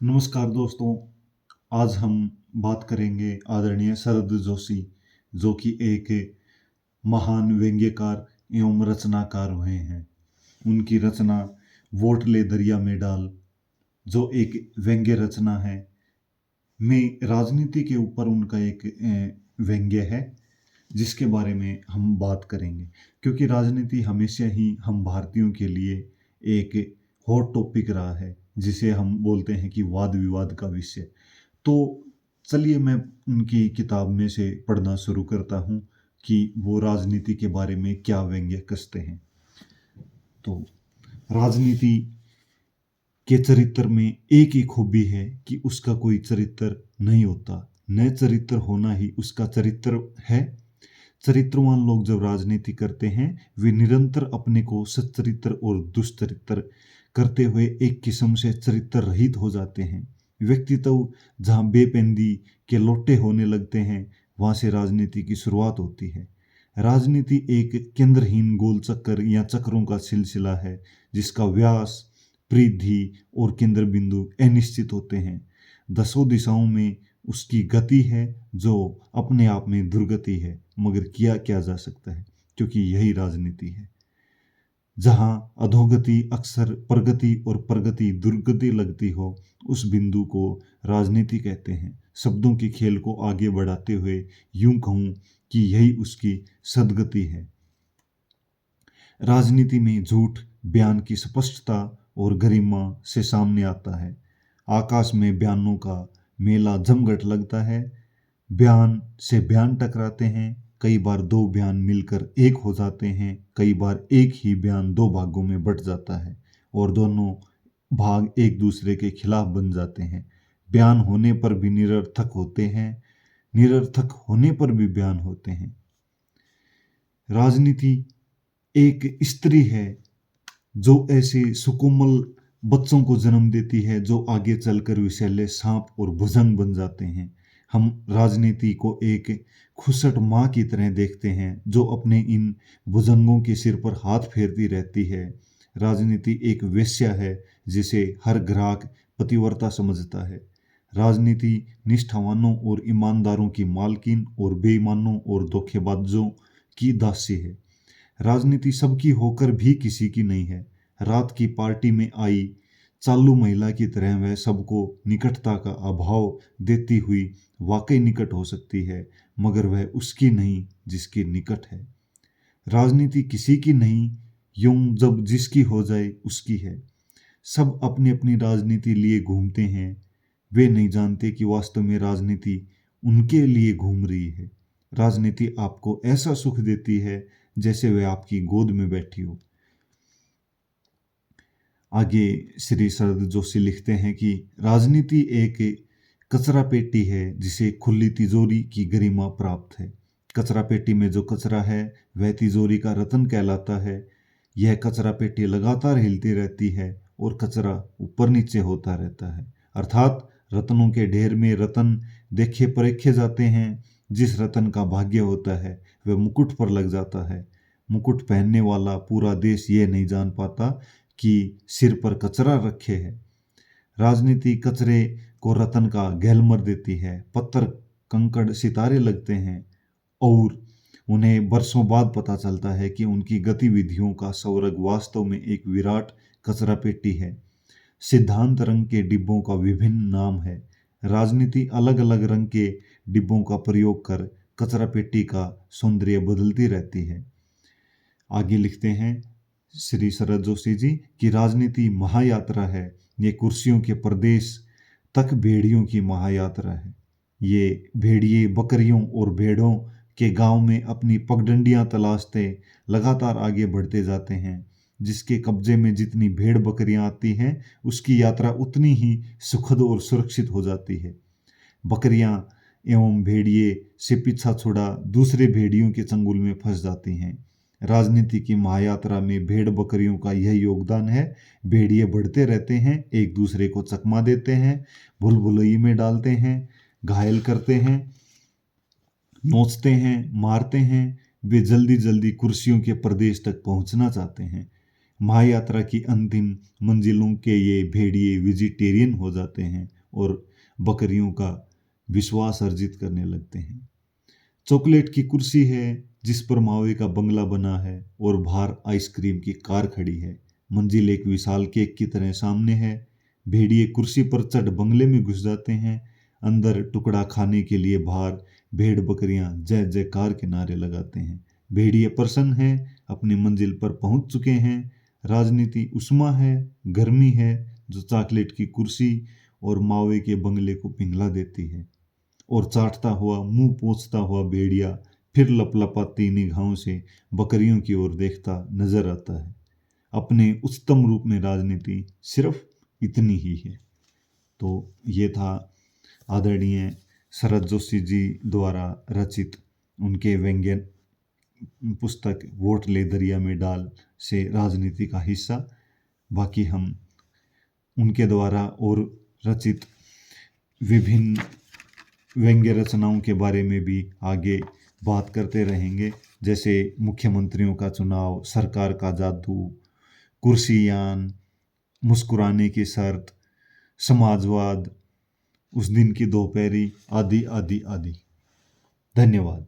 नमस्कार दोस्तों। आज हम बात करेंगे आदरणीय शरद जोशी, जो कि एक महान व्यंग्यकार एवं रचनाकार हुए हैं। उनकी रचना वोट ले दरिया में डाल, जो एक व्यंग्य रचना है, में राजनीति के ऊपर उनका एक व्यंग्य है, जिसके बारे में हम बात करेंगे। क्योंकि राजनीति हमेशा ही हम भारतीयों के लिए एक हॉट टॉपिक रहा है, जिसे हम बोलते हैं कि वाद विवाद का विषय। तो चलिए मैं उनकी किताब में से पढ़ना शुरू करता हूँ कि वो राजनीति के बारे में क्या व्यंग्य कसते हैं। तो राजनीति के चरित्र में एक ही खूबी है कि उसका कोई चरित्र नहीं होता, न चरित्र होना ही उसका चरित्र है। चरित्रवान लोग जब राजनीति करते हैं, वे निरंतर अपने को सच्चरित्र और दुष्चरित्र करते हुए एक किस्म से चरित्र रहित हो जाते हैं। व्यक्तित्व जहाँ बेपेंदी के लोटे होने लगते हैं, वहाँ से राजनीति की शुरुआत होती है। राजनीति एक केंद्रहीन गोल चक्कर या चक्रों का सिलसिला है, जिसका व्यास, परिधि और केंद्र बिंदु अनिश्चित होते हैं। दसों दिशाओं में उसकी गति है, जो अपने आप में दुर्गति है, मगर किया क्या जा सकता है, क्योंकि यही राजनीति है। जहाँ अधोगति अक्सर प्रगति और प्रगति दुर्गति लगती हो, उस बिंदु को राजनीति कहते हैं। शब्दों के खेल को आगे बढ़ाते हुए यूं कहूँ कि यही उसकी सद्गति है। राजनीति में झूठ बयान की स्पष्टता और गरिमा से सामने आता है। आकाश में बयानों का मेला जमघट लगता है। बयान से बयान टकराते हैं। कई बार दो बयान मिलकर एक हो जाते हैं, कई बार एक ही बयान दो भागों में बट जाता है और दोनों भाग एक दूसरे के खिलाफ बन जाते हैं। बयान होने पर भी निरर्थक होते हैं, निरर्थक होने पर भी बयान होते हैं। राजनीति एक स्त्री है जो ऐसे सुकोमल बच्चों को जन्म देती है, जो आगे चलकर विषैले सांप और भुजंग बन जाते हैं। हम राजनीति को एक खुसट माँ की तरह देखते हैं, जो अपने इन भुजंगों के सिर पर हाथ फेरती रहती है। राजनीति एक वेश्या है, जिसे हर ग्राहक पतिव्रता समझता है। राजनीति निष्ठावानों और ईमानदारों की मालकिन और बेईमानों और धोखेबाजों की दासी है। राजनीति सबकी होकर भी किसी की नहीं है। रात की पार्टी में आई चालू महिला की तरह वह सबको निकटता का अभाव देती हुई वाकई निकट हो सकती है, मगर वह उसकी नहीं जिसके निकट है। राजनीति किसी की नहीं, यूं जब जिसकी हो जाए उसकी है। सब अपनी अपनी राजनीति लिए घूमते हैं। वे नहीं जानते कि वास्तव में राजनीति उनके लिए घूम रही है। राजनीति आपको ऐसा सुख देती है जैसे वह आपकी गोद में बैठी हो। आगे श्री शरद जोशी लिखते हैं कि राजनीति एक कचरा पेटी है, जिसे खुली तिजोरी की गरिमा प्राप्त है। कचरा पेटी में जो कचरा है, वह तिजोरी का रतन कहलाता है। यह कचरा पेटी लगातार हिलती रहती है और कचरा ऊपर नीचे होता रहता है। अर्थात रत्नों के ढेर में रतन देखे परेखे जाते हैं। जिस रतन का भाग्य होता है, वह मुकुट पर लग जाता है। मुकुट पहनने वाला पूरा देश यह नहीं जान पाता कि सिर पर कचरा रखे है। राजनीति कचरे को रतन का गहलमर देती है। पत्थर कंकड़ सितारे लगते हैं और उन्हें बरसों बाद पता चलता है कि उनकी गतिविधियों का स्वर्ग वास्तव में एक विराट कचरा पेटी है। सिद्धांत रंग के डिब्बों का विभिन्न नाम है। राजनीति अलग अलग रंग के डिब्बों का प्रयोग कर कचरा पेटी का सौंदर्य बदलती रहती है। आगे लिखते हैं श्री शरद जोशी जी कि राजनीति महायात्रा है। ये कुर्सियों के प्रदेश तक भेड़ियों की महायात्रा है। ये भेड़िए बकरियों और भेड़ों के गांव में अपनी पगडंडियां तलाशते लगातार आगे बढ़ते जाते हैं। जिसके कब्जे में जितनी भेड़ बकरियां आती हैं, उसकी यात्रा उतनी ही सुखद और सुरक्षित हो जाती है। बकरियां एवं भेड़िए से पीछा छुड़ा दूसरे भेड़ियों के चंगुल में फंस जाती हैं। राजनीति की महायात्रा में भेड़ बकरियों का यह योगदान है। भेड़िए बढ़ते रहते हैं, एक दूसरे को चकमा देते हैं, भूल भुलैया में डालते हैं, घायल करते हैं, नोचते हैं, मारते हैं। वे जल्दी जल्दी कुर्सियों के प्रदेश तक पहुंचना चाहते हैं। महायात्रा की अंतिम मंजिलों के ये भेड़िए वेजिटेरियन हो जाते हैं और बकरियों का विश्वास अर्जित करने लगते हैं। चॉकलेट की कुर्सी है जिस पर मावे का बंगला बना है और बाहर आइसक्रीम की कार खड़ी है। मंजिल एक विशाल केक की तरह सामने है। भेड़िए कुर्सी पर चढ़ बंगले में घुस जाते हैं। अंदर टुकड़ा खाने के लिए बाहर भेड़ बकरियां जय जयकार के नारे लगाते हैं। भेड़िए प्रसन्न है, अपनी मंजिल पर पहुंच चुके हैं। राजनीति उष्मा है, गर्मी है, जो चॉकलेट की कुर्सी और मावे के बंगले को पिघला देती है। और चाटता हुआ, मुंह पोंछता हुआ भेड़िया फिर लपलपाती निगाहों से बकरियों की ओर देखता नजर आता है। अपने उच्चतम रूप में राजनीति सिर्फ इतनी ही है। तो ये था आदरणीय शरद जोशी जी द्वारा रचित उनके व्यंग्य पुस्तक वोट ले दरिया में डाल से राजनीति का हिस्सा। बाकी हम उनके द्वारा और रचित विभिन्न व्यंग्य रचनाओं के बारे में भी आगे बात करते रहेंगे, जैसे मुख्यमंत्रियों का चुनाव, सरकार का जादू, कुर्सियान, मुस्कुराने की शर्त, समाजवाद, उस दिन की दोपहरी, आदि आदि आदि। धन्यवाद।